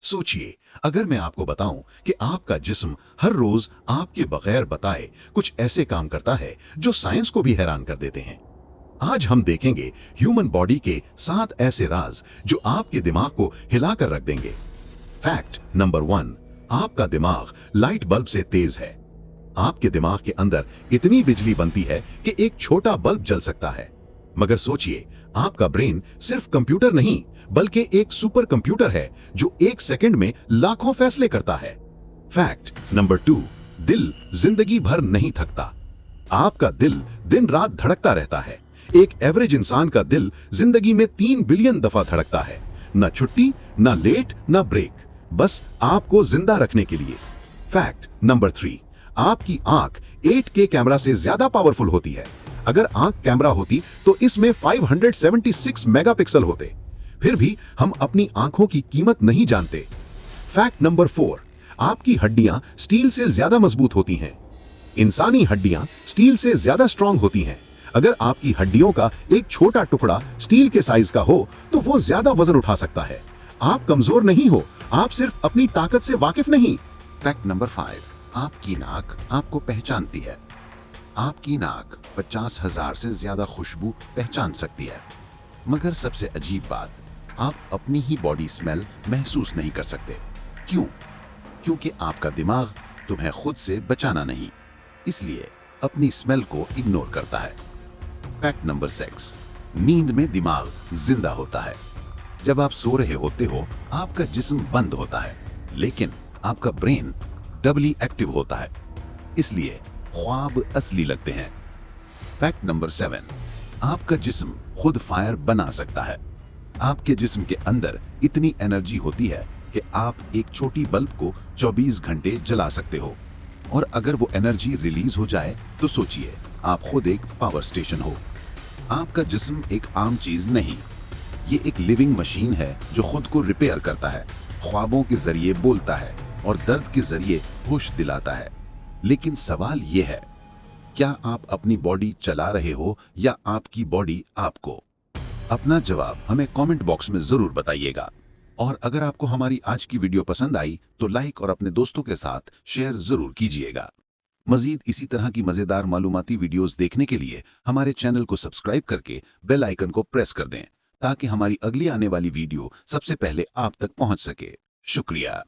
सोचिए, अगर मैं आपको बताऊं कि आपका जिस्म हर रोज आपके बगैर बताए कुछ ऐसे काम करता है जो साइंस को भी हैरान कर देते हैं। आज हम देखेंगे ह्यूमन बॉडी के 7 ऐसे राज जो आपके दिमाग को हिलाकर रख देंगे। फैक्ट नंबर 1, आपका दिमाग लाइट बल्ब से तेज है। आपके दिमाग के अंदर इतनी बिजली बनती है कि एक छोटा बल्ब जल सकता है। मगर सोचिए, आपका ब्रेन सिर्फ कंप्यूटर नहीं बल्कि एक सुपर कंप्यूटर है जो 1 सेकंड में लाखों फैसले करता है। फैक्ट नंबर 2, दिल जिंदगी भर नहीं थकता। आपका दिल दिन रात धड़कता रहता है। एक एवरेज इंसान का दिल जिंदगी में 3 बिलियन दफा धड़कता है। न छुट्टी, न लेट, न ब्रेक, बस आपको जिंदा रखने के लिए। फैक्ट नंबर 3, आपकी आंख 8K कैमरा से ज्यादा पावरफुल होती है। अगर आंख कैमरा होती तो इसमें 576 मेगापिक्सल होते। फिर भी हम अपनी आंखों की कीमत नहीं जानते। फैक्ट नंबर 4, आपकी हड्डियां स्टील से ज्यादा मजबूत होती हैं। इंसानी हड्डियां स्टील से ज्यादा स्ट्रांग होती हैं। अगर आपकी हड्डियों का एक छोटा टुकड़ा स्टील के साइज का हो तो वो ज्यादा वजन उठा सकता है। आप कमजोर नहीं हो, आप सिर्फ अपनी ताकत से वाकिफ नहीं। फैक्ट नंबर 5, आपकी नाक आपको पहचानती है। आपकी नाक 50,000 से ज्यादा खुशबू पहचान सकती है। मगर सबसे अजीब बात, आप अपनी ही बॉडी स्मेल महसूस नहीं कर सकते। क्यों? क्योंकि आपका दिमाग तुम्हें खुद से बचाना नहीं, इसलिए अपनी स्मेल को इग्नोर करता है। फैक्ट नंबर 6, नींद में दिमाग जिंदा होता है। जब आप सो रहे होते हो, आपका जिस्म बंद होता है, लेकिन आपका ब्रेन डबली एक्टिव होता है, इसलिए ख्वाब असली लगते हैं। फैक्ट नंबर 7, आपका जिस्म खुद फायर बना सकता है। आपके जिस्म के अंदर इतनी एनर्जी होती है कि आप एक छोटी बल्ब को 24 घंटे जला सकते हो। और अगर वो एनर्जी रिलीज हो जाए तो सोचिए, आप खुद एक पावर स्टेशन हो। आपका जिस्म एक आम चीज नहीं, ये एक लिविंग मशीन है जो खुद को रिपेयर करता है, ख्वाबों के जरिए बोलता है और दर्द के जरिए होश दिलाता है। लेकिन सवाल ये है, क्या आप अपनी बॉडी चला रहे हो या आपकी बॉडी आपको? अपना जवाब हमें कमेंट बॉक्स में जरूर बताइएगा। और अगर आपको हमारी आज की वीडियो पसंद आई तो लाइक और अपने दोस्तों के साथ शेयर जरूर कीजिएगा। मजीद इसी तरह की मजेदार मालूमाती वीडियोस देखने के लिए हमारे चैनल को सब्सक्राइब करके बेल आइकन को प्रेस कर दें, ताकि हमारी अगली आने वाली वीडियो सबसे पहले आप तक पहुंच सके। शुक्रिया।